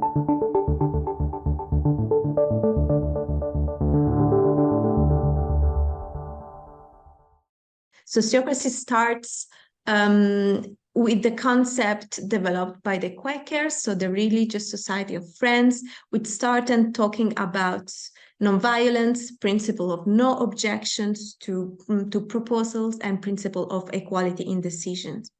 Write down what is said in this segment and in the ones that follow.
Sociocracy starts with the concept developed by the Quakers, so the religious society of friends, which started talking about nonviolence, principle of no objections to proposals, and principle of equality in decisions.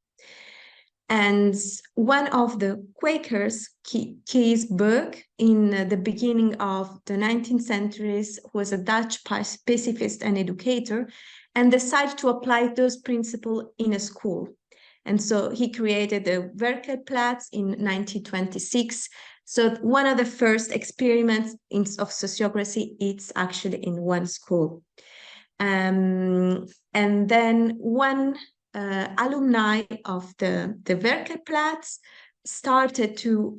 And one of the Quakers, Keesburg, in the beginning of the 19th century, was a Dutch pacifist and educator, and decided to apply those principles in a school. And so he created the Werkelplatz in 1926. So one of the first experiments of sociocracy, it's actually in one school. And then one alumni of the Werkelplatz started to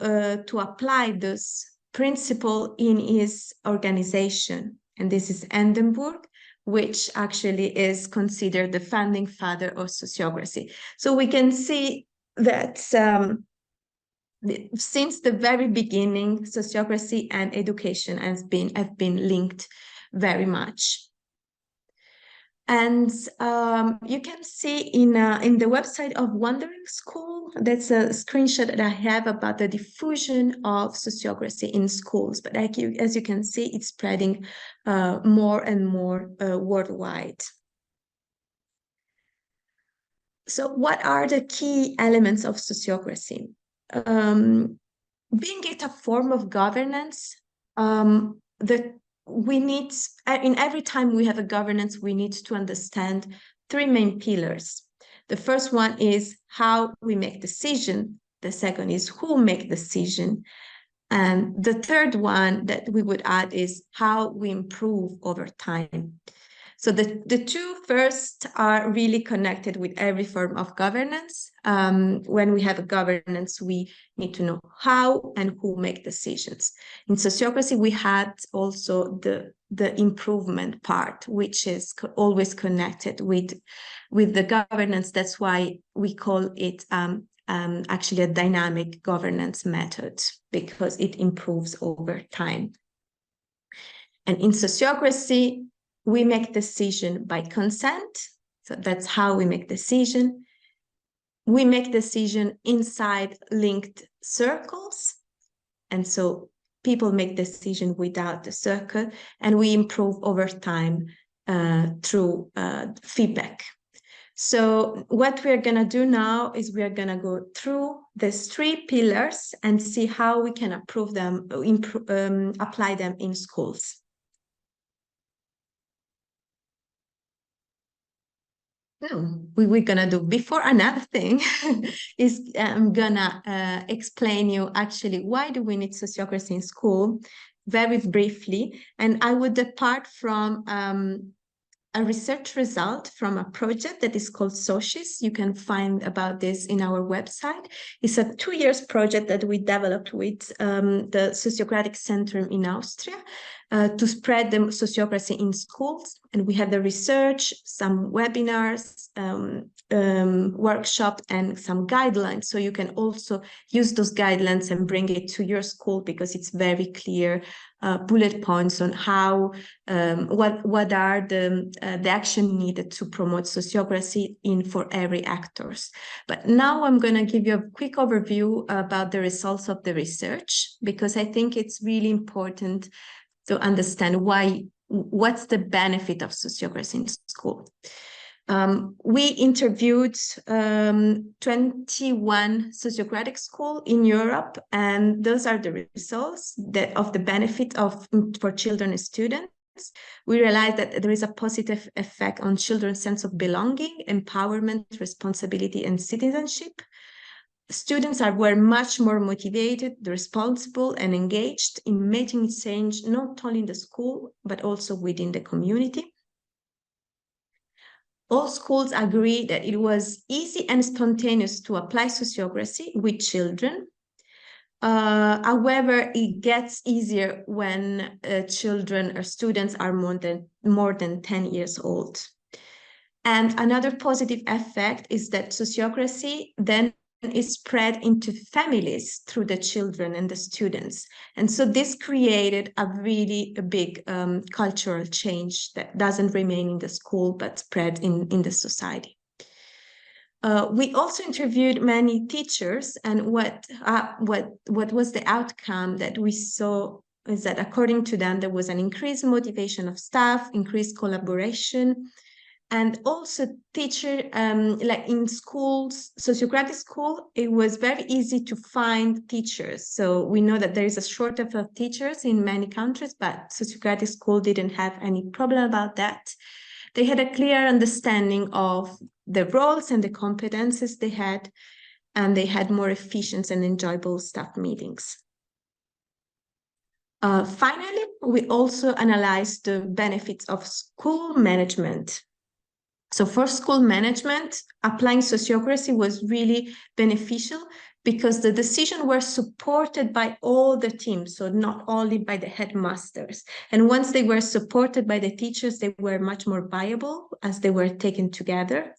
apply this principle in his organization. And this is Hindenburg, which actually is considered the founding father of sociocracy. So we can see that since the very beginning, sociocracy and education have been linked very much. And you can see in the website of Wandering School, that's a screenshot that I have about the diffusion of sociocracy in schools. But as you can see, it's spreading more and more worldwide. So what are the key elements of sociocracy? Being it a form of governance, we need, in every time we have a governance, we need to understand three main pillars. The first one is how we make decision. The second is who make decision. And the third one that we would add is how we improve over time. So the two first are really connected with every form of governance. When we have a governance, we need to know how and who make decisions. In sociocracy, we had also the improvement part, which is always connected with the governance. That's why we call it actually a dynamic governance method, because it improves over time. And in sociocracy, we make decision by consent. So that's how we make decision. We make decision inside linked circles. And so people make decision without the circle, and we improve over time through feedback. So what we're gonna do now is we're gonna go through these three pillars and see how we can apply them in schools. We're gonna do before another thing is I'm gonna explain you actually why do we need sociocracy in school very briefly, and I would depart from a research result from a project that is called Sociocracy. You can find about this in our website. It's a 2 years project that we developed with the Sociocratic Center in Austria to spread the sociocracy in schools. And we have the research, some webinars, workshop, and some guidelines. So you can also use those guidelines and bring it to your school, because it's very clear bullet points on how what are the action needed to promote sociocracy for every actors. But now I'm going to give you a quick overview about the results of the research, because I think it's really important to understand what's the benefit of sociocracy in school. We interviewed 21 sociocratic schools in Europe, and those are the results of the benefit for children and students. We realized that there is a positive effect on children's sense of belonging, empowerment, responsibility, and citizenship. Students were much more motivated, responsible, and engaged in making change, not only in the school, but also within the community. All schools agree that it was easy and spontaneous to apply sociocracy with children. However, it gets easier when children or students are more than 10 years old. And another positive effect is that sociocracy then is spread into families through the children and the students. And so this created a big cultural change that doesn't remain in the school, but spread in the society. We also interviewed many teachers, and what was the outcome that we saw is that according to them, there was an increased motivation of staff, increased collaboration, and also teacher, like in schools, Sociocratic school, it was very easy to find teachers. So we know that there is a shortage of teachers in many countries, but Sociocratic school didn't have any problem about that. They had a clear understanding of the roles and the competences they had, and they had more efficient and enjoyable staff meetings. Finally, we also analyzed the benefits of school management. So for school management, applying sociocracy was really beneficial because the decisions were supported by all the teams, so not only by the headmasters. And once they were supported by the teachers, they were much more viable as they were taken together.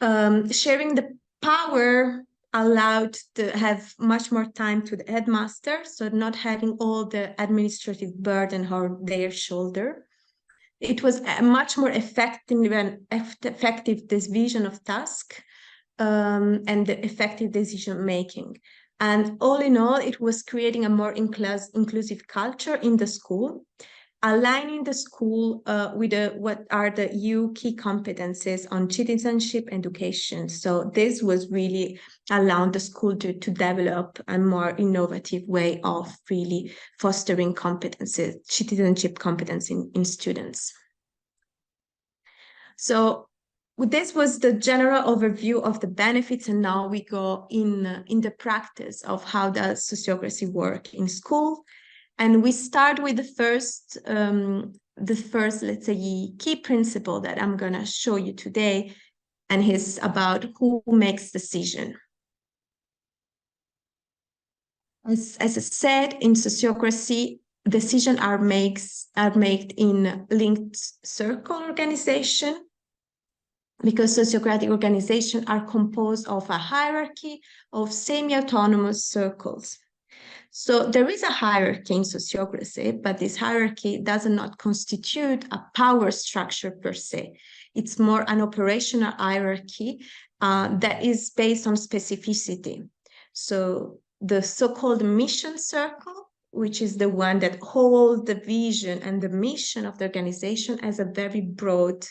Sharing the power allowed to have much more time to the headmaster, so not having all the administrative burden on their shoulder. It was a much more effective division of task and the effective decision making. And all in all, it was creating a more inclusive culture in the school, aligning the school with what are the EU key competencies on citizenship education. So this was really allowing the school to develop a more innovative way of really fostering competencies, citizenship competence in students. So this was the general overview of the benefits, and now we go in the practice of how does sociocracy work in school. And we start with the first, let's say, key principle that I'm going to show you today, and it's about who makes decision. As I said, in sociocracy, decisions are made in linked circle organization, because sociocratic organizations are composed of a hierarchy of semi-autonomous circles. So there is a hierarchy in sociocracy, but this hierarchy does not constitute a power structure per se. It's more an operational hierarchy that is based on specificity. So the so-called mission circle, which is the one that holds the vision and the mission of the organization, as a very broad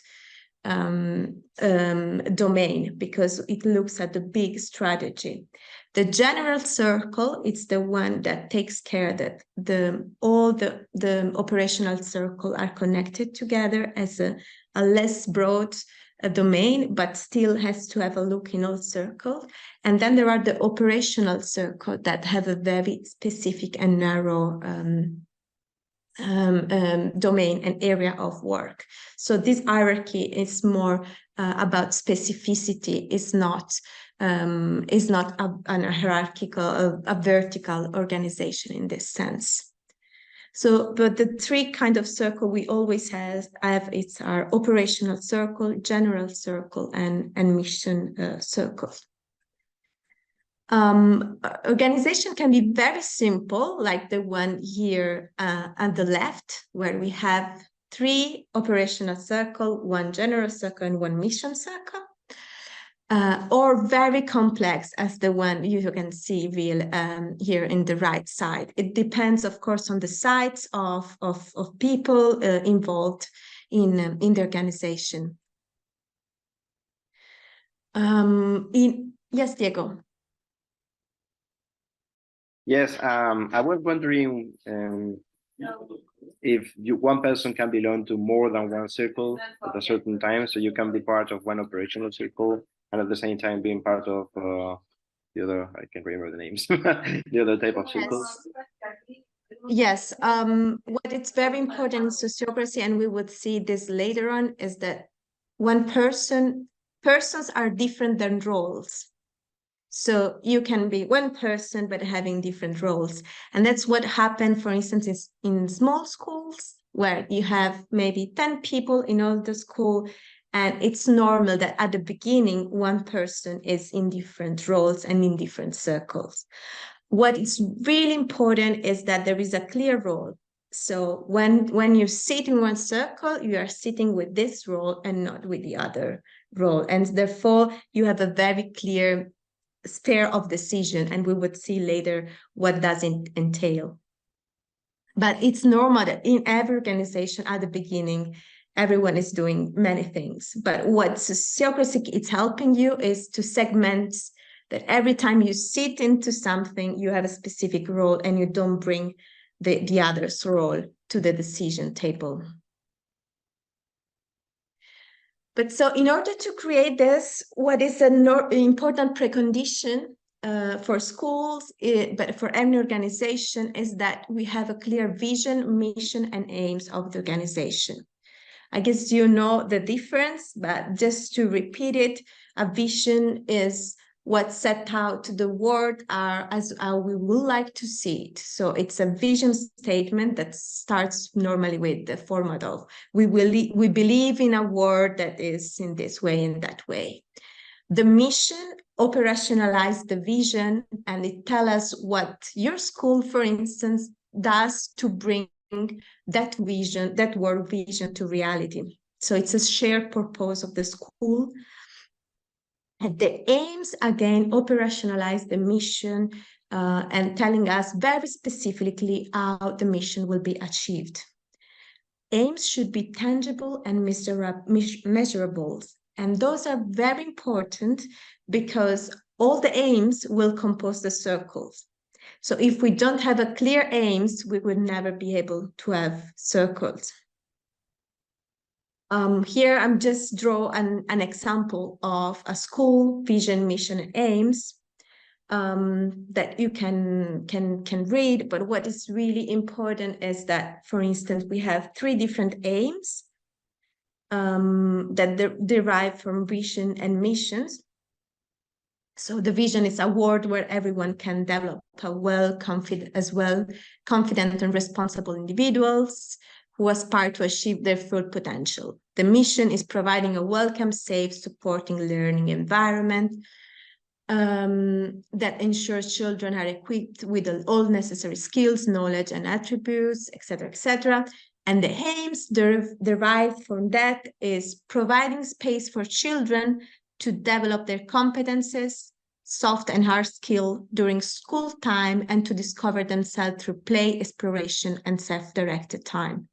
domain, because it looks at the big strategy. The general circle, it's the one that takes care that all the operational circle are connected together as a less broad domain, but still has to have a look in all circles. And then there are the operational circle that have a very specific and narrow domain and area of work. So this hierarchy is more about specificity. It's not an hierarchical, a vertical organization in this sense. So, but the three kind of circle we always have it's our operational circle, general circle, and mission circle. Organization can be very simple, like the one here at the left, where we have 3 operational circle, 1 general circle, and 1 mission circle, or very complex, as the one you can see here in the right side. It depends, of course, on the size of people involved in the organization. Yes, Diego. Yes, I was wondering if one person can belong to more than one circle at a certain time, so you can be part of one operational circle and at the same time being part of the other, I can't remember the names, the other type of circles. Yes, what is very important in sociocracy, and we would see this later on, is that persons are different than roles. So you can be one person, but having different roles. And that's what happened, for instance, in small schools, where you have maybe 10 people in all the school, And it's normal that at the beginning, one person is in different roles and in different circles. What is really important is that there is a clear role. So when you sit in one circle, you are sitting with this role and not with the other role. And therefore, you have a very clear sphere of decision, and we would see later what does it entail. But it's normal that in every organization at the beginning, everyone is doing many things. But what Sociocracy is helping you is to segment that every time you sit into something, you have a specific role and you don't bring the other's role to the decision table. But so in order to create this, what is an important precondition for schools, but for any organization, is that we have a clear vision, mission, and aims of the organization. I guess you know the difference, but just to repeat it, a vision is what set out the world as how we would like to see it. So it's a vision statement that starts normally with the format of we believe in a world that is in this way and that way. The mission operationalize the vision, and it tells us what your school, for instance, does to bring that vision, that world vision, to reality. So it's a shared purpose of the school. And the aims, again, operationalize the mission and telling us very specifically how the mission will be achieved. Aims should be tangible and measurable. And those are very important because all the aims will compose the circles. So if we don't have a clear aims, we would never be able to have circles. Here I'm just draw an example of a school vision, mission, and aims that you can read. But what is really important is that, for instance, we have 3 different aims that derive from vision and missions. So the vision is a world where everyone can develop a confident and responsible individuals who aspire to achieve their full potential. The mission is providing a welcome, safe, supporting learning environment that ensures children are equipped with all necessary skills, knowledge, and attributes, etc., etc. And the aims derived from that is providing space for children to develop their competences, soft and hard skill during school time, and to discover themselves through play, exploration, and self-directed time.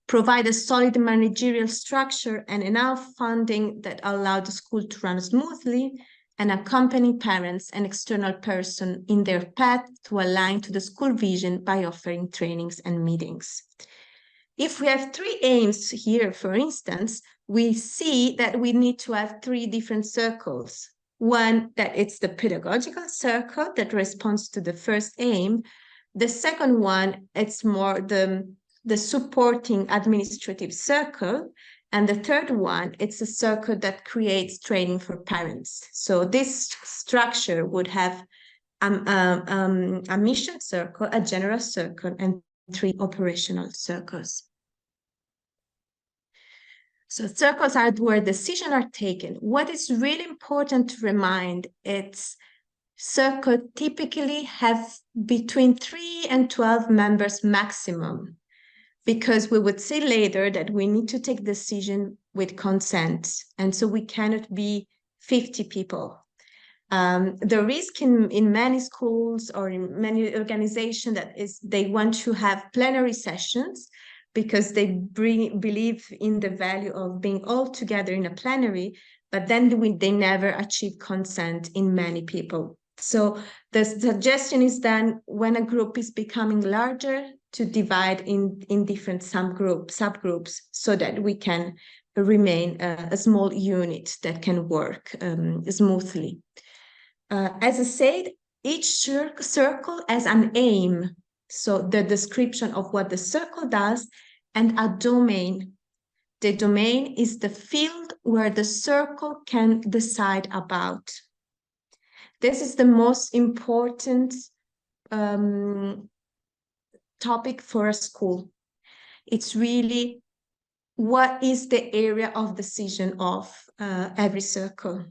Provide a solid managerial structure and enough funding that allow the school to run smoothly, and accompany parents and external person in their path to align to the school vision by offering trainings and meetings. If we have 3 aims here, for instance, we see that we need to have 3 different circles. One, that it's the pedagogical circle that responds to the first aim. The second one, it's more the supporting administrative circle. And the third one, it's a circle that creates training for parents. So this structure would have a mission circle, a general circle, and 3 operational circles. So circles are where decisions are taken. What is really important to remind, it's circles typically have between 3 and 12 members maximum, because we would see later that we need to take decision with consent. And so we cannot be 50 people. The risk in many schools or in many organizations that is they want to have plenary sessions because they believe in the value of being all together in a plenary, but then they never achieve consent in many people. So the suggestion is then when a group is becoming larger, to divide in different subgroups so that we can remain a small unit that can work smoothly. As I said, each circle has an aim. So the description of what the circle does, and a domain. The domain is the field where the circle can decide about. This is the most important topic for a school. It's really what is the area of decision of every circle.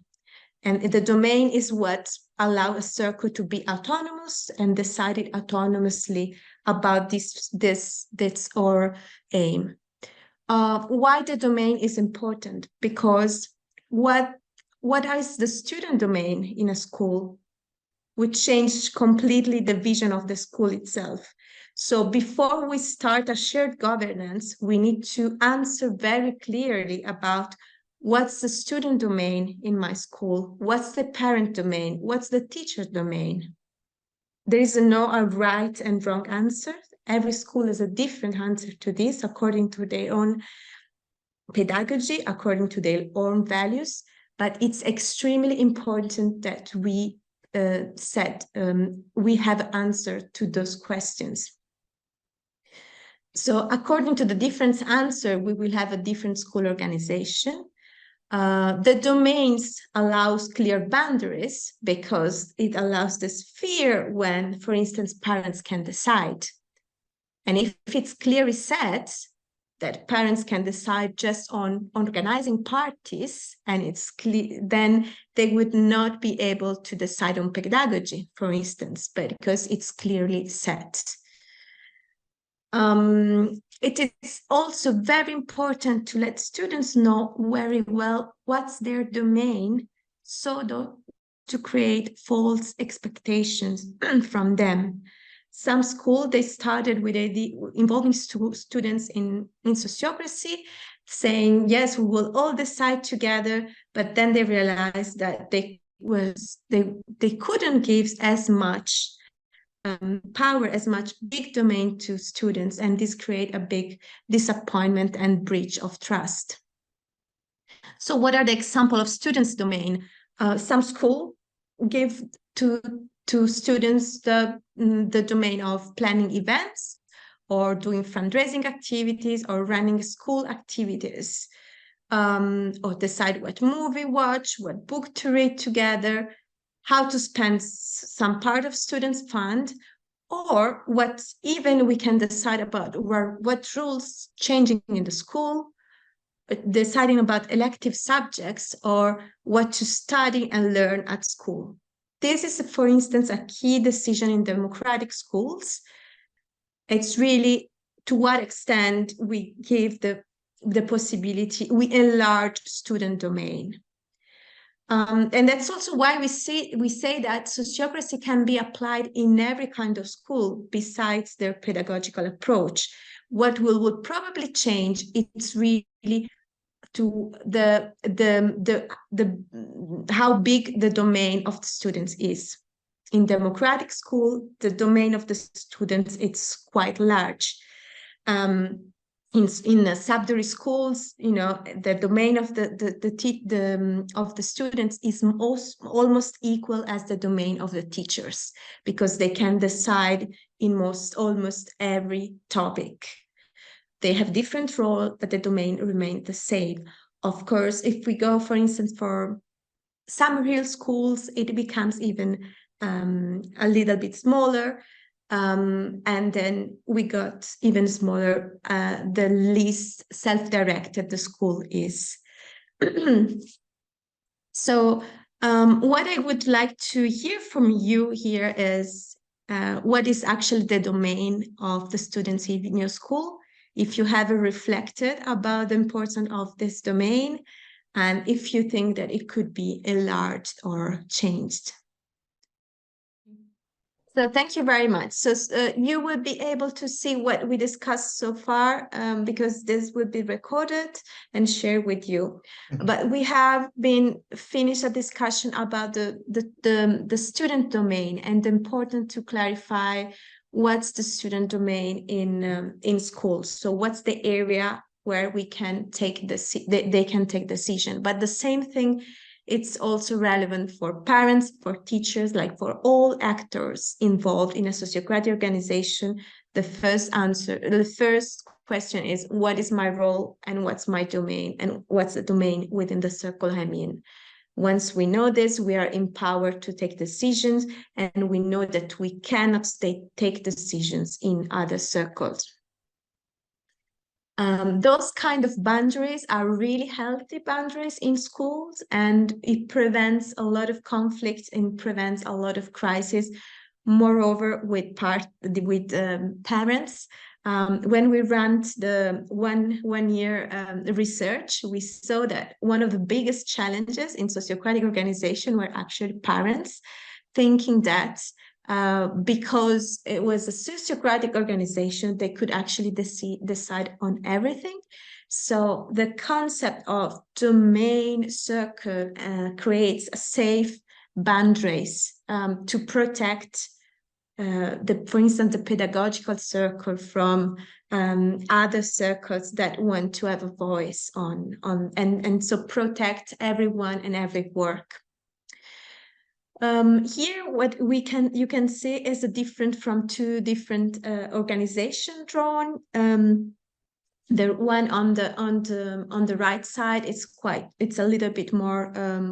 And the domain is what allows a circle to be autonomous and decided autonomously about this or aim. Why the domain is important? Because what is the student domain in a school would change completely the vision of the school itself. So before we start a shared governance, we need to answer very clearly about what's the student domain in my school, what's the parent domain, what's the teacher domain. There is no a right and wrong answer. Every school has a different answer to this according to their own pedagogy, according to their own values, but it's extremely important that we we have answer to those questions. So according to the different answer, we will have a different school organization. The domains allows clear boundaries because it allows the sphere when, for instance, parents can decide. And if it's clearly set that parents can decide just on organizing parties, and it's clear, then they would not be able to decide on pedagogy, for instance, because it's clearly set. It is also very important to let students know very well what's their domain, so to create false expectations from them. Some schools, they started with involving students in sociocracy, saying, yes, we will all decide together, but then they realized that they couldn't give as much power, as much big domain to students, and this create a big disappointment and breach of trust. So what are the example of students' domain? Some school give to students the domain of planning events or doing fundraising activities or running school activities, or decide what movie watch, what book to read together, how to spend some part of students' fund, or what even we can decide about what rules changing in the school, deciding about elective subjects or what to study and learn at school. This is, for instance, a key decision in democratic schools. It's really to what extent we give the possibility, we enlarge student domain. And that's also why we say that sociocracy can be applied in every kind of school besides their pedagogical approach. What will probably change, it's really to how big the domain of the students is. In democratic school, the domain of the students, it's quite large. In the subsidiary schools, the domain of the students is almost equal as the domain of the teachers, because they can decide in almost every topic. They have different role, but the domain remains the same. Of course, if we go, for instance, for Summerhill schools, it becomes even a little bit smaller. And then we got even smaller, the least self-directed the school is. So what I would like to hear from you here is what is actually the domain of the students in your school, if you have reflected about the importance of this domain, and if you think that it could be enlarged or changed. So thank you very much. So you will be able to see what we discussed so far, because this will be recorded and shared with you. But we have been finished a discussion about the student domain, and important to clarify what's the student domain in schools. So what's the area where we can take they can take decision. But the same thing, it's also relevant for parents, for teachers, like for all actors involved in a sociocratic organization. The first question is, what is my role and what's my domain and what's the domain within the circle I'm in? Once we know this, we are empowered to take decisions, and we know that we cannot take decisions in other circles. Those kind of boundaries are really healthy boundaries in schools, and it prevents a lot of conflicts and prevents a lot of crises. Moreover, with parents, when we ran the one year research, we saw that one of the biggest challenges in sociocratic organization were actually parents thinking that because it was a sociocratic organization, they could actually decide on everything. So the concept of domain circle creates a safe boundaries to protect for instance, the pedagogical circle from other circles that want to have a voice and so protect everyone and every work. Here, what you can see is a different from two different organization drawn. The one on the right side is it's a little bit more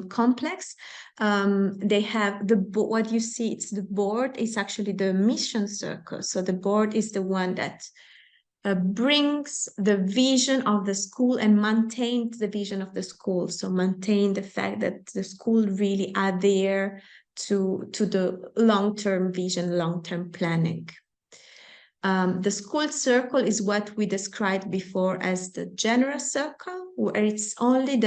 complex. They have what you see, it's the board is actually the mission circle. So the board is the one that brings the vision of the school and maintains the vision of the school. So maintain the fact that the school really are there to the long-term vision, long-term planning. The school circle is what we described before as the general circle, where it's only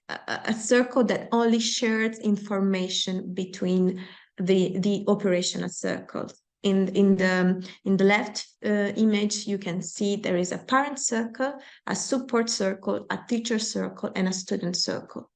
a circle that only shares information between the operational circles. In the left image, you can see there is a parent circle, a support circle, a teacher circle, and a student circle.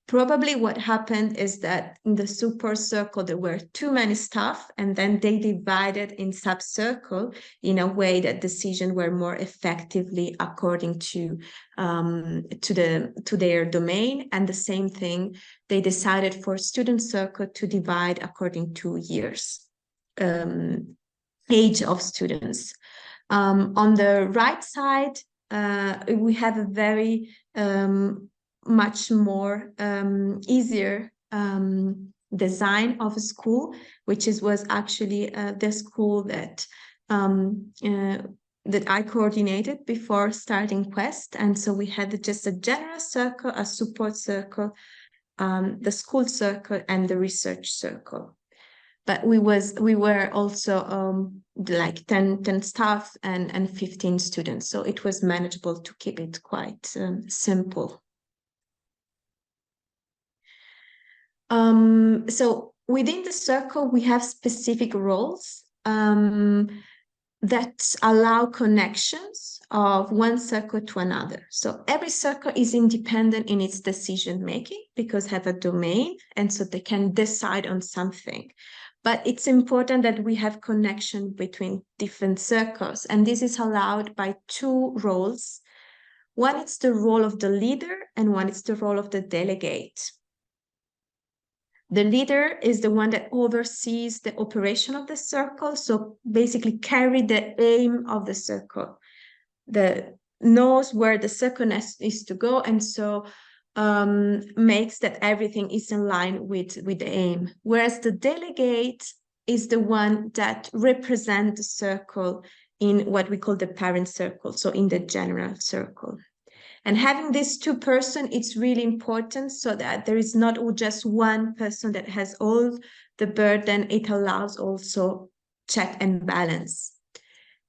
Probably what happened is that in the support circle, there were too many staff, and then they divided in sub-circle in a way that decisions were more effectively according to their domain. And the same thing, they decided for student circle to divide according to years, age of students. On the right side, we have a very much more easier design of a school, which was actually the school that I coordinated before starting Quest. And so we had just a general circle, a support circle, the school circle, and the research circle. But we were also like 10 staff and 15 students. So it was manageable to keep it quite simple. So within the circle, we have specific roles that allow connections of one circle to another. So every circle is independent in its decision making because have a domain, and so they can decide on something. But it's important that we have connection between different circles, and this is allowed by two roles. One is the role of the leader, and one is the role of the delegate. The leader is the one that oversees the operation of the circle, so basically carry the aim of the circle, knows where the circle is to go, and so makes that everything is in line with the aim. Whereas the delegate is the one that represents the circle in what we call the parent circle, so in the general circle. And having these two persons, it's really important so that there is not just one person that has all the burden. It allows also check and balance.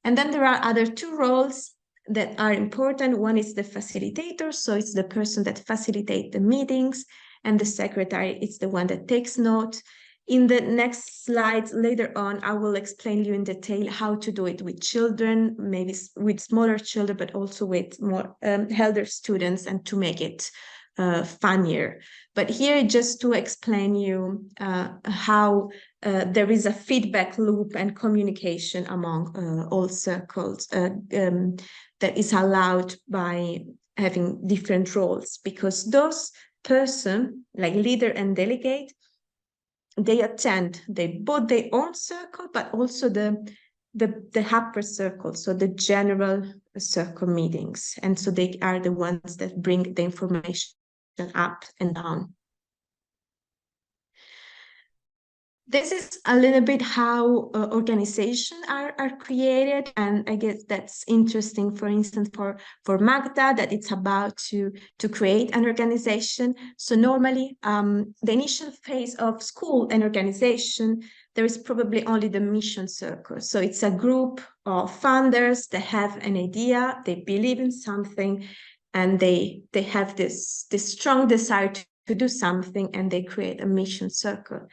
And then there are other two roles that are important. One is the facilitator. So it's the person that facilitates the meetings, and the secretary is the one that takes note. In the next slides later on, I will explain you in detail how to do it with children, maybe with smaller children, but also with more elder students, and to make it funnier. But here, just to explain you how there is a feedback loop and communication among all circles that is allowed by having different roles, because those persons, like leader and delegate, they attend both their own circle, but also the upper circle, so the general circle meetings. And so they are the ones that bring the information up and down. This is a little bit how organizations are created, and I guess that's interesting. For instance, for Magda, that it's about to create an organization. So normally, the initial phase of school and organization, there is probably only the mission circle. So it's a group of founders that have an idea, they believe in something, and they have this strong desire to do something, and they create a mission circle.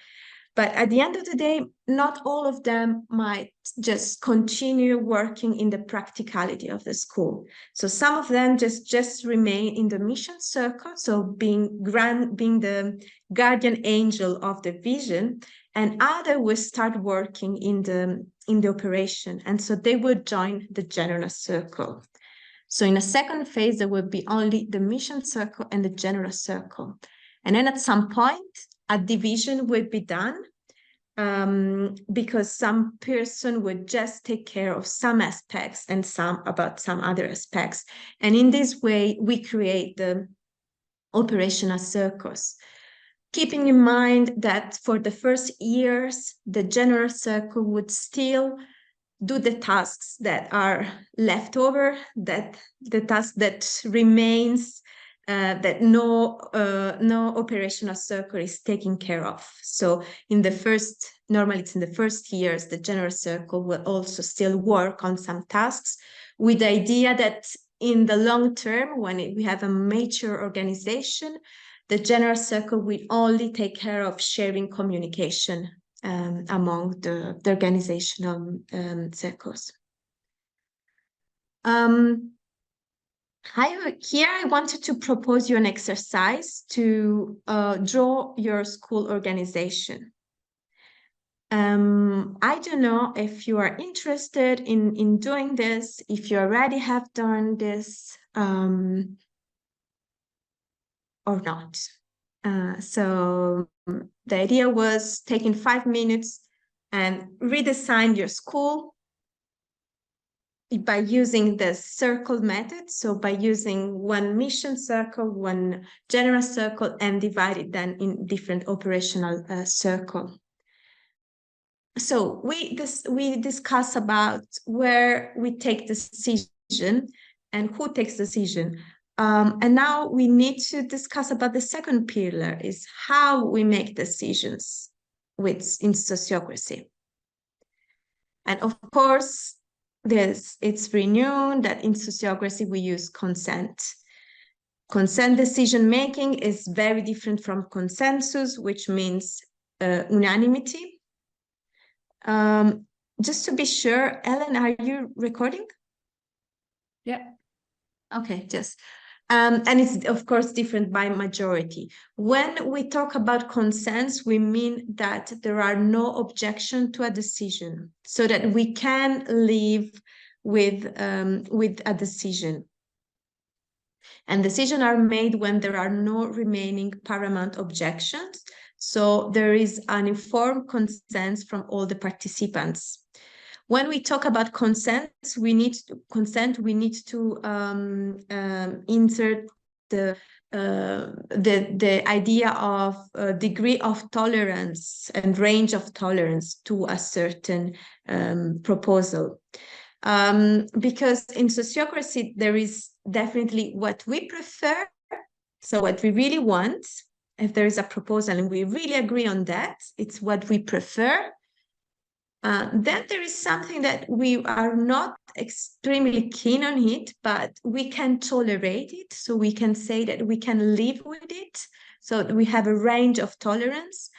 But at the end of the day, not all of them might just continue working in the practicality of the school. So some of them just remain in the mission circle, so being the guardian angel of the vision, and others will start working in the operation, and so they will join the general circle. So in a second phase, there will be only the mission circle and the general circle. And then at some point, a division will be done, because some person would just take care of some aspects and some about some other aspects. And in this way, we create the operational circles, keeping in mind that for the first years, the general circle would still do the tasks that are left over, that the task that remains, that no operational circle is taking care of. So normally it's in the first years, the general circle will also still work on some tasks, with the idea that in the long term, when we have a mature organization, the general circle will only take care of sharing communication among the organizational circles. Here I wanted to propose you an exercise to draw your school organization. I don't know if you are interested in doing this, if you already have done this or not. So the idea was taking 5 minutes and redesign your school by using the circle method. So by using one mission circle, one general circle, and divide it then in different operational circle. So we discuss about where we take decision and who takes decision. And now we need to discuss about the second pillar, is how we make decisions in sociocracy. And of course, it's renewed that in sociocracy we use consent. Consent decision-making is very different from consensus, which means unanimity. Just to be sure, Ellen, are you recording? Yeah. Okay, yes. And it's, of course, different by majority. When we talk about consents, we mean that there are no objection to a decision, so that we can live with a decision. And decisions are made when there are no remaining paramount objections. So there is an informed consent from all the participants. When we talk about consent, we need to insert the idea of degree of tolerance and range of tolerance to a certain proposal. Because in sociocracy, there is definitely what we prefer, so what we really want. If there is a proposal and we really agree on that, it's what we prefer. Then there is something that we are not extremely keen on it, but we can tolerate it. So we can say that we can live with it. So we have a range of tolerance.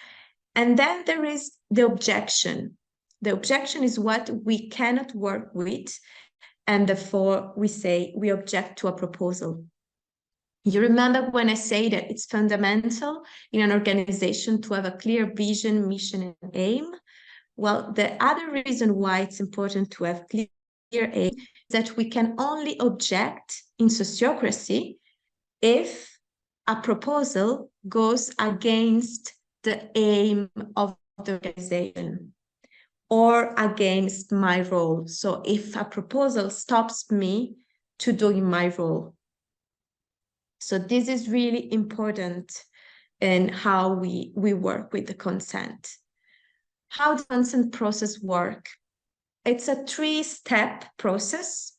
And then there is the objection. The objection is what we cannot work with. And therefore, we say we object to a proposal. You remember when I say that it's fundamental in an organization to have a clear vision, mission, and aim? Well, the other reason why it's important to have clear aim is that we can only object in sociocracy if a proposal goes against the aim of the organization or against my role. So if a proposal stops me to doing my role. So this is really important in how we work with the consent. How does the consent process work? It's a 3-step process.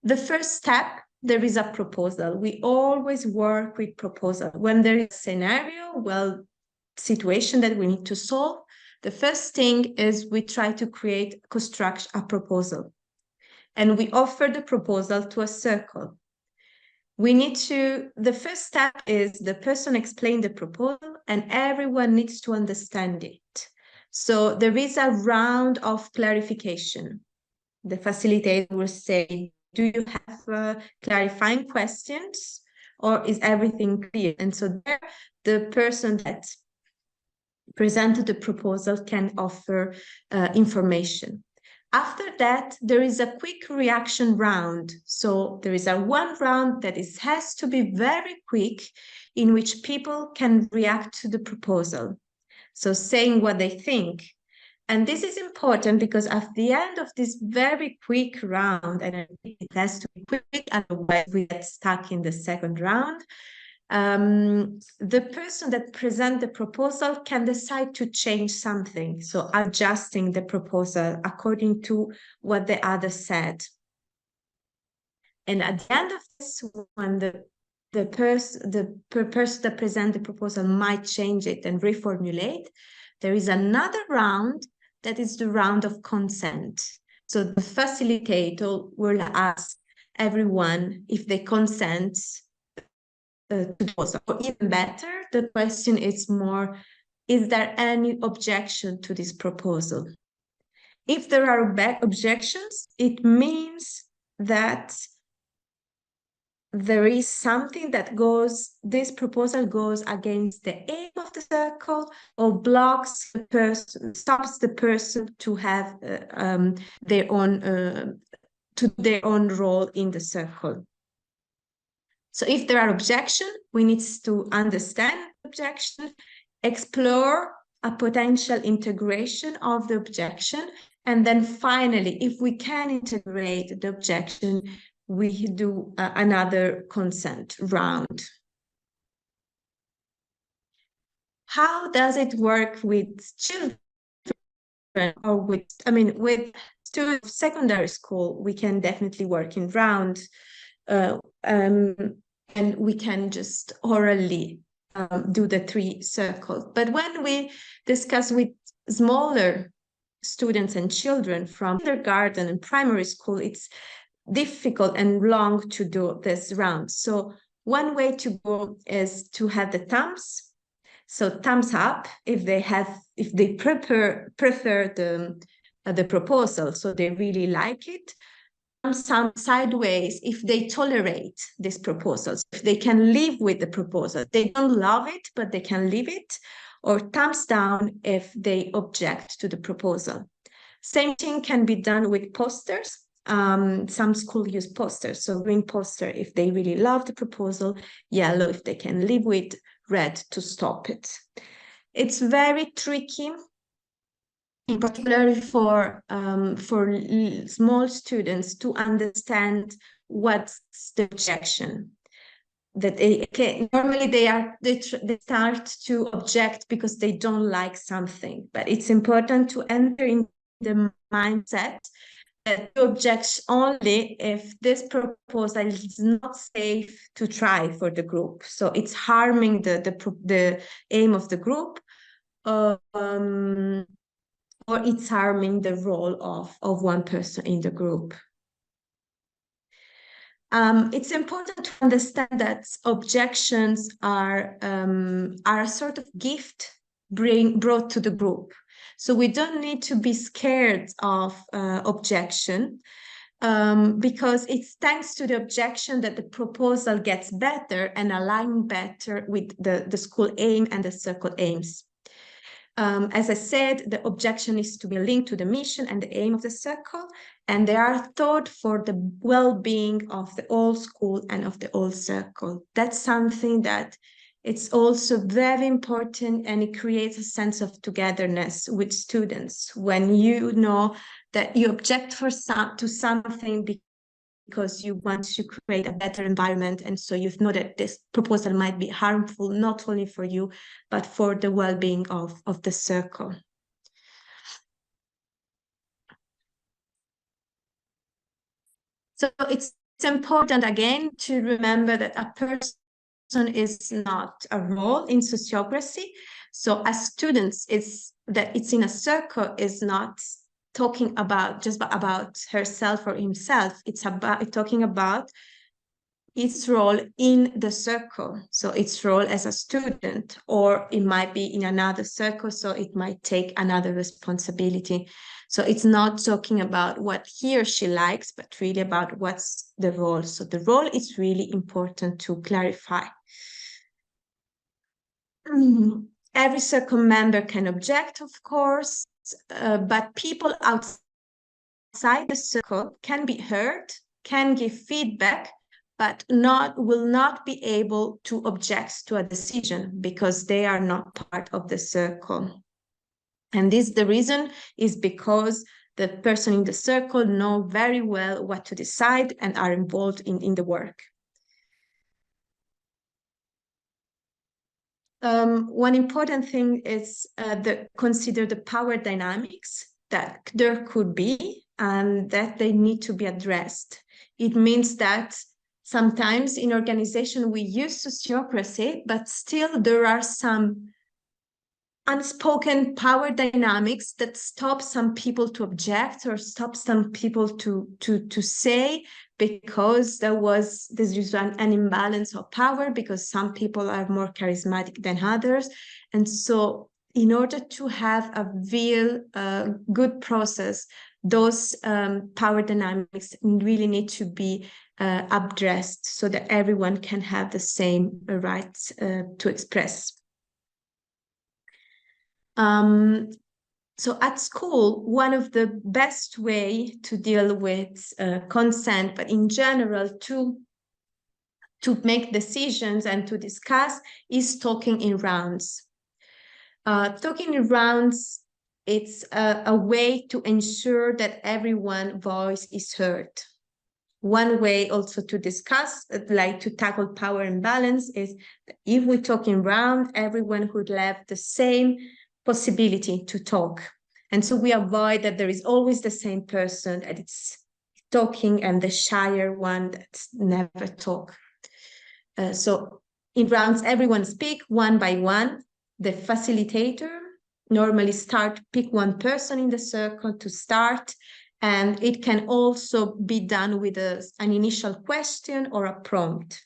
The first step, there is a proposal. We always work with proposal. When there is a scenario, situation that we need to solve, the first thing is we try to construct a proposal. And we offer the proposal to a circle. The first step is the person explain the proposal and everyone needs to understand it. So there is a round of clarification. The facilitator will say, do you have clarifying questions or is everything clear? And so there, the person that presented the proposal can offer information. After that, there is a quick reaction round. So there is one round that has to be very quick, in which people can react to the proposal. So saying what they think. And this is important because at the end of this very quick round, and it has to be quick, otherwise we get stuck in the second round, the person that presents the proposal can decide to change something. So adjusting the proposal according to what the other said. And at the end of this, when the person that presents the proposal might change it and reformulate, there is another round that is the round of consent. So the facilitator will ask everyone if they consent to the proposal. Or even better, the question is more, is there any objection to this proposal? If there are objections, it means that there is something that this proposal goes against the aim of the circle or blocks the person, stops the person to have their own role in the circle. So if there are objections, we need to understand the objection, explore a potential integration of the objection, and then finally, if we can integrate the objection, we do another consent round. How does it work with children or with students of secondary school? We can definitely work in rounds and we can just orally do the 3 circles. But when we discuss with smaller students and children from kindergarten and primary school, it's difficult and long to do this round. So one way to go is to have the thumbs. So thumbs up if they prefer the proposal, so they really like it. Some sideways if they tolerate this proposal, if they can live with the proposal. They don't love it, but they can live it. Or thumbs down if they object to the proposal. Same thing can be done with posters. Some schools use posters, so green poster if they really love the proposal, yellow if they can live with, red to stop it. It's very tricky, in particular for small students to understand what's the objection. That normally they start to object because they don't like something, but it's important to enter in the mindset that you object only if this proposal is not safe to try for the group. So it's harming the aim of the group, or it's harming the role of one person in the group. It's important to understand that objections are a sort of gift brought to the group. So we don't need to be scared of objection, because it's thanks to the objection that the proposal gets better and align better with the school aim and the circle aims. As I said, the objection is to be linked to the mission and the aim of the circle, and they are thought for the well-being of the whole school and of the whole circle. That's something that it's also very important, and it creates a sense of togetherness with students when you know that you object to something because you want to create a better environment, and so you know that this proposal might be harmful not only for you but for the well-being of the circle. So it's important again to remember that a person is not a role in sociocracy. So as students, it's in a circle is not talking about just about herself or himself. It's about talking about its role in the circle. So its role as a student, or it might be in another circle, so it might take another responsibility. So it's not talking about what he or she likes, but really about what's the role. So the role is really important to clarify. Every circle member can object, of course, but people outside the circle can be heard, can give feedback, but will not be able to object to a decision because they are not part of the circle. And the reason is because the person in the circle know very well what to decide and are involved in the work. One important thing is consider the power dynamics that there could be and that they need to be addressed. It means that sometimes in organization we use sociocracy, but still there are some unspoken power dynamics that stop some people to object or stop some people to say, because there is an imbalance of power, because some people are more charismatic than others. And so in order to have a real good process, those power dynamics really need to be addressed so that everyone can have the same rights to express. So at school, one of the best way to deal with consent, but in general to make decisions and to discuss, is talking in rounds. Talking in rounds, it's a way to ensure that everyone's voice is heard. One way also to discuss, like to tackle power imbalance, is if we talk in round, everyone would have the same possibility to talk. And so we avoid that there is always the same person that it's talking and the shyer one that's never talk. So in rounds, everyone speak one by one. The facilitator normally pick one person in the circle to start, and it can also be done with an initial question or a prompt.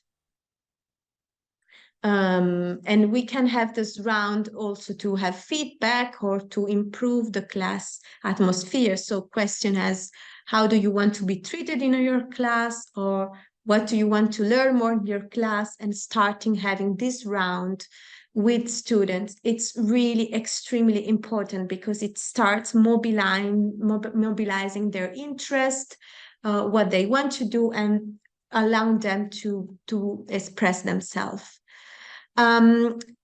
And we can have this round also to have feedback or to improve the class atmosphere. So question as, how do you want to be treated in your class? Or what do you want to learn more in your class? And starting having this round with students, it's really extremely important because it starts mobilizing their interest, what they want to do, and allowing them to express themselves.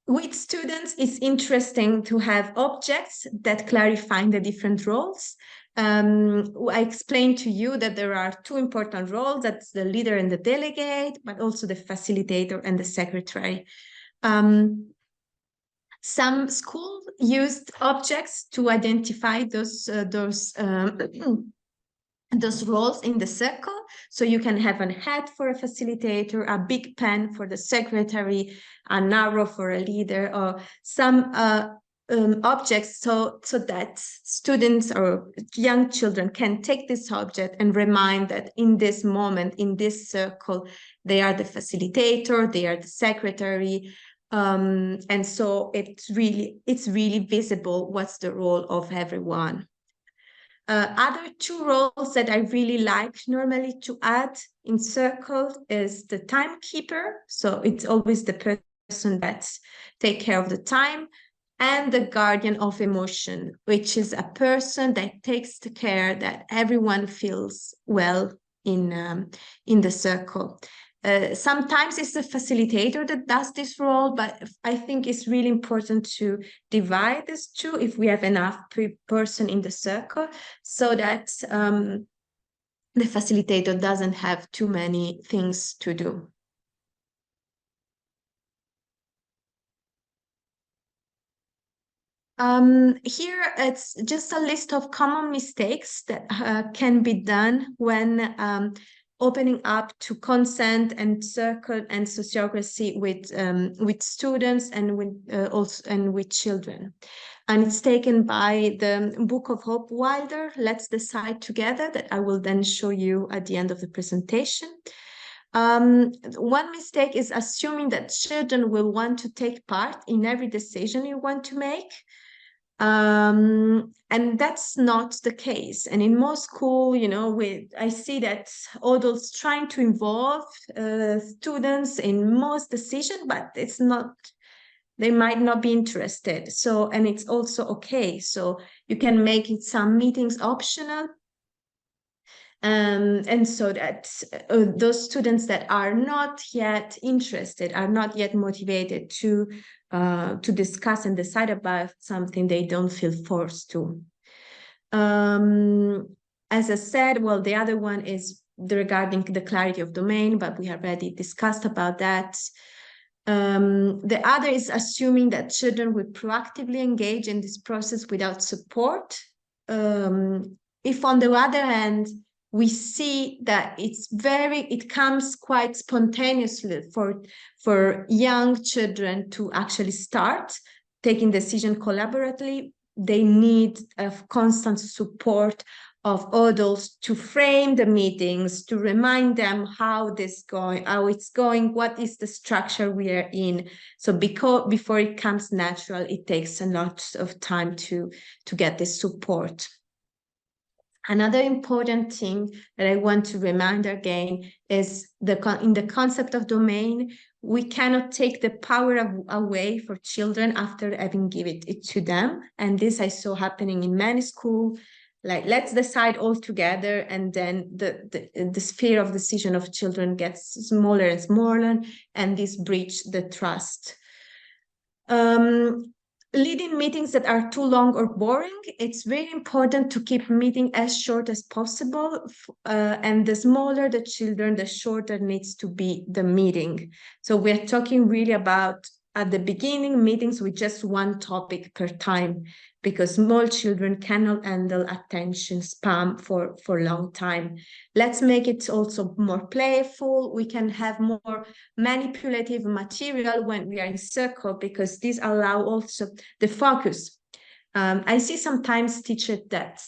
With students, it's interesting to have objects that clarify the different roles. I explained to you that there are two important roles, that's the leader and the delegate, but also the facilitator and the secretary. Some schools used objects to identify those roles in the circle. So you can have a hat for a facilitator, a big pen for the secretary, an arrow for a leader, or some objects so that students or young children can take this object and remind that in this moment, in this circle, they are the facilitator, they are the secretary. And so it's really visible what's the role of everyone. Other two roles that I really like normally to add in circle is the timekeeper. So it's always the person that takes care of the time, and the guardian of emotion, which is a person that takes care that everyone feels well in the circle. Sometimes it's the facilitator that does this role, but I think it's really important to divide these two if we have enough person in the circle, so that the facilitator doesn't have too many things to do. Here it's just a list of common mistakes that can be done when opening up to consent and circle and sociocracy with students and with also and with children. And it's taken by the Book of Hope Wilder, Let's Decide Together, that I will then show you at the end of the presentation. One mistake is assuming that children will want to take part in every decision you want to make. And that's not the case. And in most school, you know, I see that adults trying to involve students in most decisions, but it's not, they might not be interested. So, and it's also okay. So you can make it some meetings optional. And so that those students that are not yet interested, are not yet motivated to discuss and decide about something, they don't feel forced to. As I said, well, the other one is regarding the clarity of domain, but we have already discussed about that. The other is assuming that children will proactively engage in this process without support. If on the other hand, we see that it comes quite spontaneously for young children to actually start taking decisions collaboratively, they need a constant support of adults to frame the meetings, to remind them how it's going, what is the structure we are in. So before it comes natural, it takes a lot of time to get this support. Another important thing that I want to remind again is in the concept of domain, we cannot take the power away for children after having given it to them. And this I saw happening in many schools, like let's decide all together, and then the sphere of decision of children gets smaller and smaller, and this breach the trust. Leading meetings that are too long or boring, it's very important to keep meeting as short as possible. And the smaller the children, the shorter needs to be the meeting. So we're talking really about, at the beginning, meetings with just one topic per time, because small children cannot handle attention span for a long time. Let's make it also more playful. We can have more manipulative material when we are in circle, because these allow also the focus. I see sometimes teachers that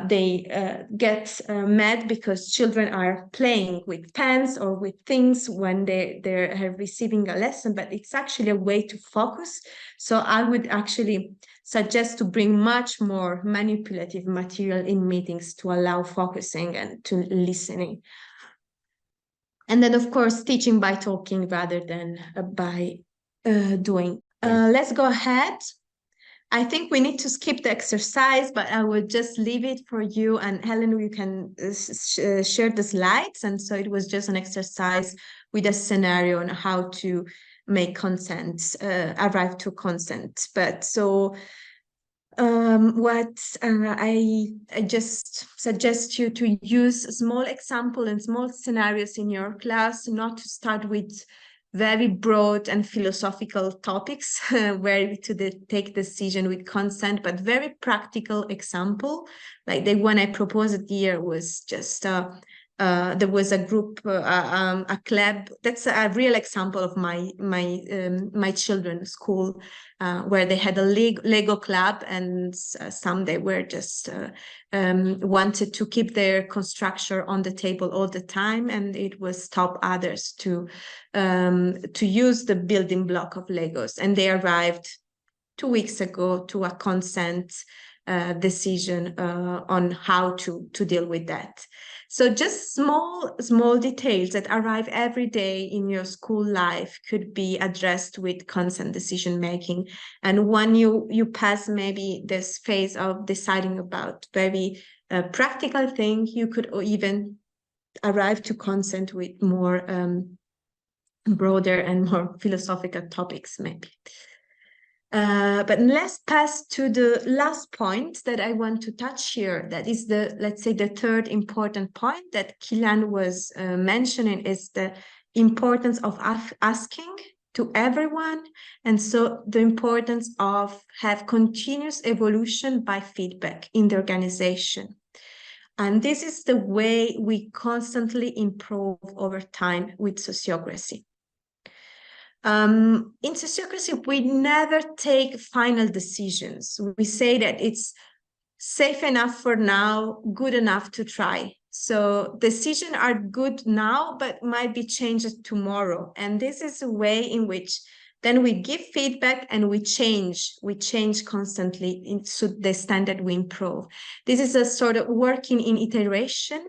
they get mad because children are playing with pens or with things when they're receiving a lesson, but it's actually a way to focus. So I would actually suggest to bring much more manipulative material in meetings to allow focusing and to listening. And then, of course, teaching by talking rather than by doing. Let's go ahead. I think we need to skip the exercise, but I will just leave it for you. And Helen, you can share the slides. And so it was just an exercise with a scenario on how to make consent, arrive to consent. But so I just suggest you to use small example and small scenarios in your class, not to start with very broad and philosophical topics where to take decision with consent, but very practical example. Like the one I proposed here was just there was a group, a club. That's a real example of my children's school, where they had a Lego club, and some they were just wanted to keep their construction on the table all the time, and it was stop others to use the building block of Legos. And they arrived 2 weeks ago to a consent decision on how to deal with that. So just small details that arrive every day in your school life could be addressed with consent decision making. And when you pass maybe this phase of deciding about very practical thing, you could even arrive to consent with more broader and more philosophical topics maybe. But let's pass to the last point that I want to touch here. That is let's say the third important point that Kylian was mentioning, is the importance of asking to everyone. And so the importance of have continuous evolution by feedback in the organization. And this is the way we constantly improve over time with sociocracy. In sociocracy, we never take final decisions. We say that it's safe enough for now, good enough to try. So decisions are good now, but might be changed tomorrow. And this is a way in which then we give feedback and we change constantly into the standard we improve. This is a sort of working in iteration,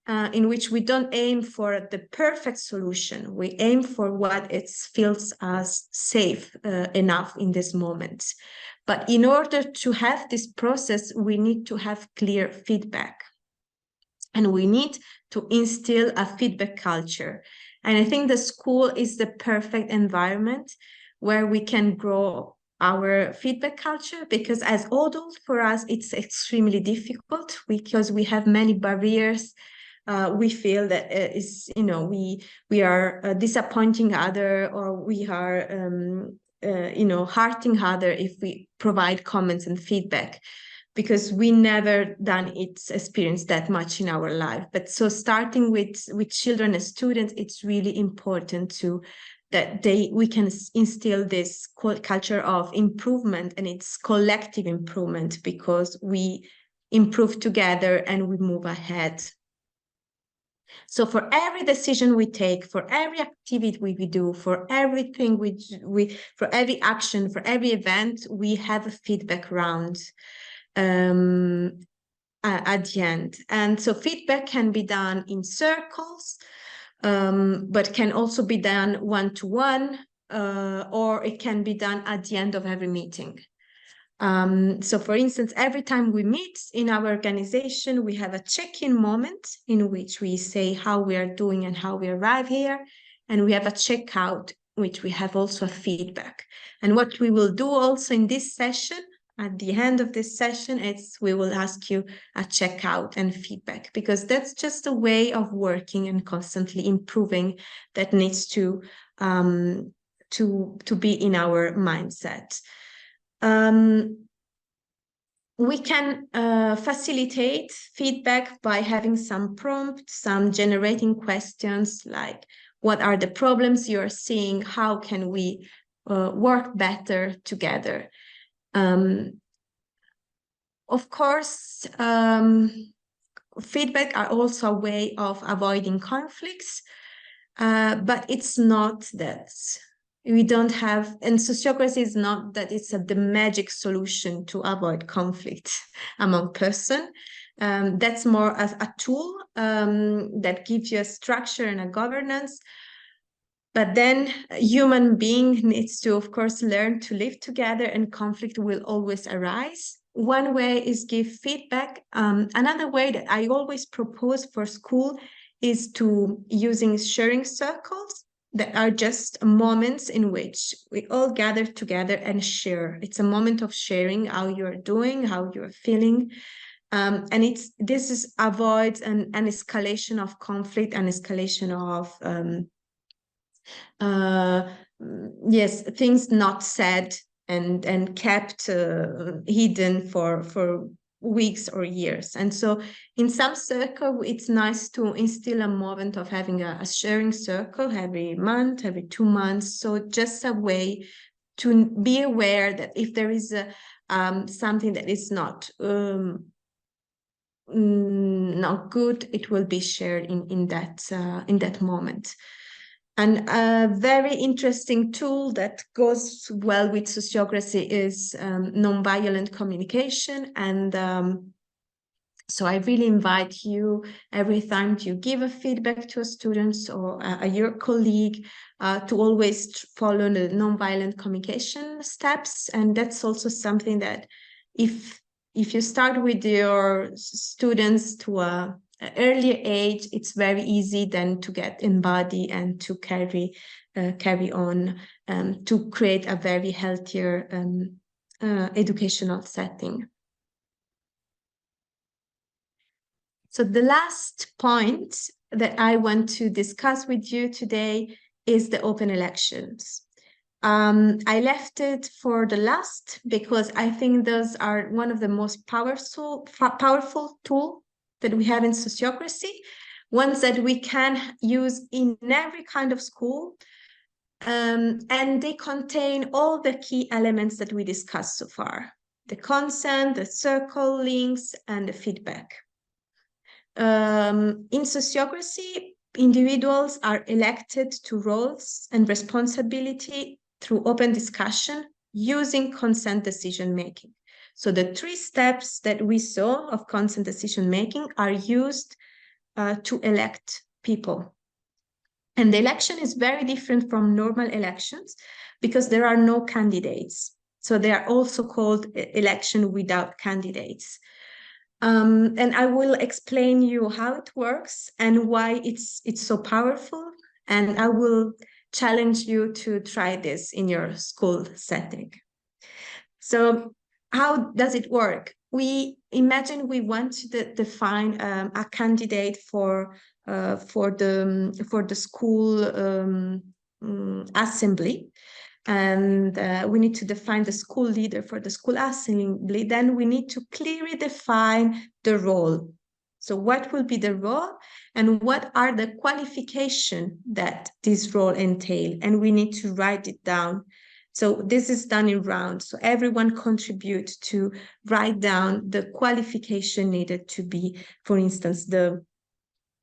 in which we don't aim for the perfect solution. We aim for what it feels as safe enough in this moment. But in order to have this process, we need to have clear feedback. And we need to instill a feedback culture. And I think the school is the perfect environment where we can grow our feedback culture, because as adults, for us, it's extremely difficult because we have many barriers. We feel that we are disappointing other, or we are hurting other if we provide comments and feedback, because we never done experience that much in our life. But so starting with children and students, it's really important that we can instill this culture of improvement, and it's collective improvement, because we improve together and we move ahead. So for every decision we take, for every activity we do, for everything for every action, for every event, we have a feedback round at the end. And so feedback can be done in circles, but can also be done one-to-one, or it can be done at the end of every meeting. So for instance, every time we meet in our organization, we have a check-in moment in which we say how we are doing and how we arrive here. And we have a checkout, which we have also a feedback. And what we will do also in this session, at the end of this session, we will ask you a checkout and feedback, because that's just a way of working and constantly improving that needs to be in our mindset. We can facilitate feedback by having some prompts, some generating questions like, what are the problems you're seeing? How can we work better together? Of course, feedback are also a way of avoiding conflicts, but it's not that. We don't have, and sociocracy is not that it's the magic solution to avoid conflict among persons. That's more as a tool that gives you a structure and a governance. But then a human being needs to, of course, learn to live together, and conflict will always arise. One way is give feedback. Another way that I always propose for school is to using sharing circles. That are just moments in which we all gather together and share. It's a moment of sharing how you're doing, how you're feeling. And this avoids an escalation of conflict, an escalation of things not said and kept hidden for weeks or years. And so in some circle, it's nice to instill a moment of having a sharing circle every month, every 2 months. So just a way to be aware that if there is something that is not good, it will be shared in that moment. And a very interesting tool that goes well with sociocracy is nonviolent communication. And so I really invite you, every time you give a feedback to a student or your colleague, to always follow the nonviolent communication steps. And that's also something that if you start with your students to an earlier age, it's very easy then to get embodied and to carry on to create a very healthier educational setting. So the last point that I want to discuss with you today is the open elections. I left it for the last because I think those are one of the most powerful tool that we have in Sociocracy, ones that we can use in every kind of school. And they contain all the key elements that we discussed so far: the consent, the circle, links, and the feedback. In Sociocracy, individuals are elected to roles and responsibility through open discussion using consent decision-making. So the 3 steps that we saw of consent decision-making are used to elect people. And the election is very different from normal elections because there are no candidates. So they are also called election without candidates. And I will explain you how it works and why it's so powerful. And I will challenge you to try this in your school setting. So how does it work? We imagine we want to define a candidate for the school assembly, and we need to define the school leader for the school assembly. Then we need to clearly define the role. So what will be the role and what are the qualifications that this role entail? And we need to write it down. So this is done in rounds. So everyone contributes to write down the qualification needed to be, for instance, the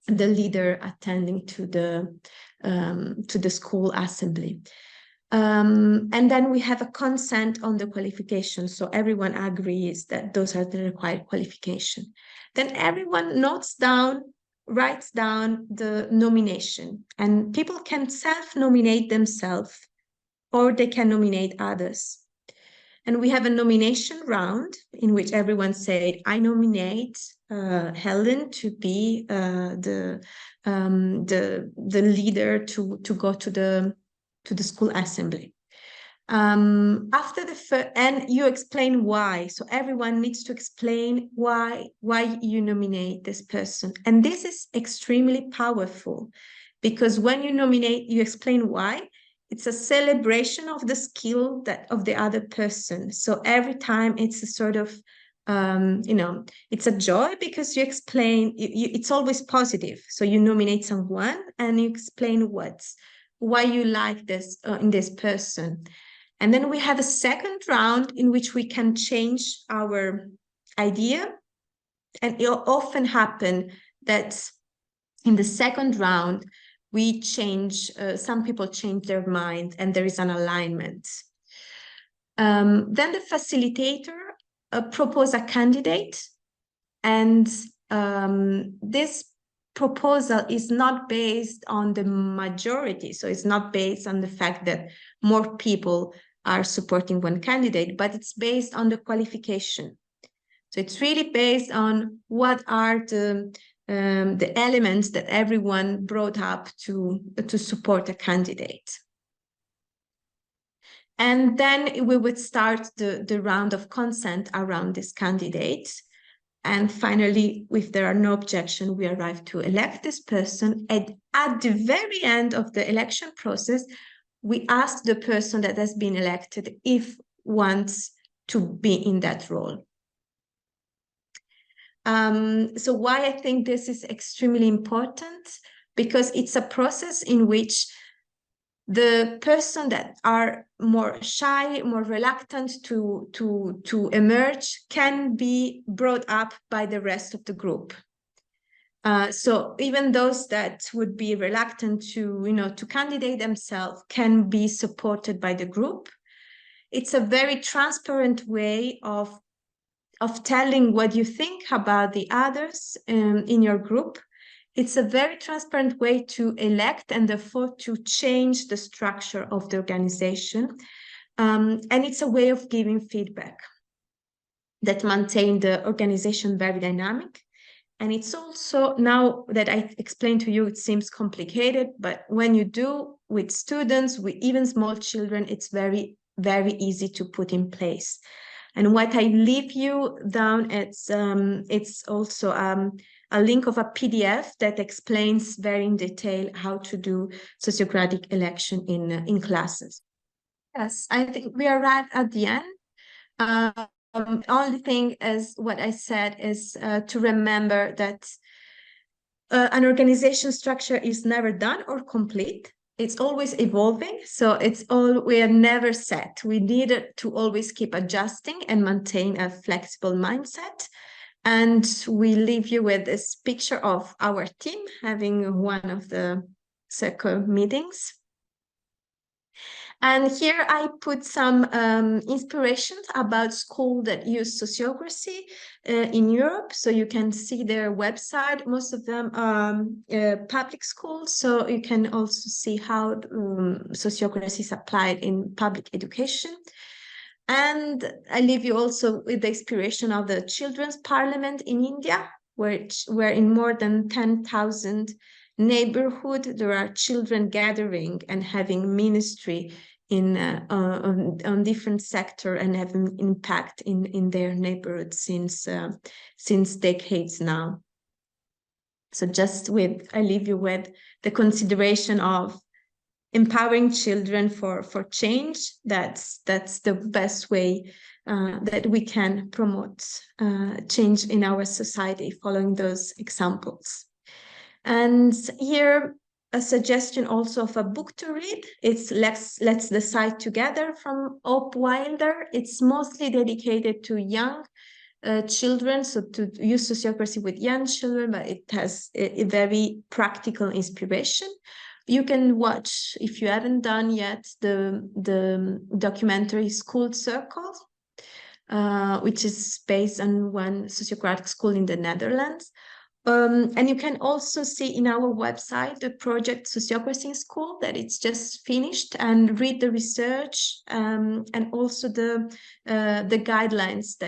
leader attending to the school assembly. And then we have a consent on the qualifications. So everyone agrees that those are the required qualifications. Then everyone writes down the nomination, and people can self-nominate themselves or they can nominate others. And we have a nomination round in which everyone said, I nominate Helen to be the leader to go to the school assembly. After and you explain why. So everyone needs to explain why you nominate this person. And this is extremely powerful because when you nominate, you explain why. It's a celebration of the skill of the other person. So every time it's a sort of, it's a joy because you explain, it's always positive. So you nominate someone and you explain why you like this in this person. And then we have a second round in which we can change our idea. And it often happens that in the second round, we change, some people change their mind and there is an alignment. Then the facilitator proposes a candidate, and this proposal is not based on the majority. So it's not based on the fact that more people are supporting one candidate, but it's based on the qualification. So it's really based on what are the elements that everyone brought up to support a candidate. And then we would start the round of consent around this candidate. And finally, if there are no objections, we arrive to elect this person. And at the very end of the election process, we ask the person that has been elected if wants to be in that role. So why I think this is extremely important, because it's a process in which the person that are more shy, more reluctant to emerge can be brought up by the rest of the group. So even those that would be reluctant to candidate themselves can be supported by the group. It's a very transparent way of telling what you think about the others in your group. It's a very transparent way to elect and therefore to change the structure of the organization. And it's a way of giving feedback that maintain the organization very dynamic. And it's also, now that I explained to you, it seems complicated, but when you do with students, with even small children, it's very, very easy to put in place. And what I leave you down, it's also a link of a PDF that explains very in detail how to do sociocratic election in classes. Yes, I think we arrived at the end. only thing is what I said is to remember that an organization structure is never done or complete. It's always evolving. So we are never set. We need to always keep adjusting and maintain a flexible mindset. And we leave you with this picture of our team having one of the circle meetings. And here I put some inspirations about schools that use sociocracy in Europe. So you can see their website. Most of them are public schools. So you can also see how sociocracy is applied in public education. And I leave you also with the inspiration of the Children's Parliament in India, where in more than 10,000 neighborhoods there are children gathering and having ministry on different sector and having impact in their neighborhood since decades now. So I leave you with the consideration of empowering children for change. That's the best way that we can promote change in our society, following those examples. And here, a suggestion also of a book to read. It's Let's Decide Together from Hope Wilder. It's mostly dedicated to young children, so to use sociocracy with young children, but it has a very practical inspiration. You can watch, if you haven't done yet, the documentary School Circle, which is based on one sociocratic school in the Netherlands. And you can also see in our website the project Sociocracy in School that it's just finished, and read the research and also the guidelines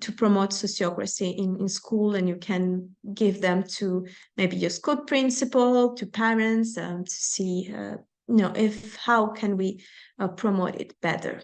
to promote sociocracy in school, and you can give them to maybe your school principal, to parents, to see how can we promote it better.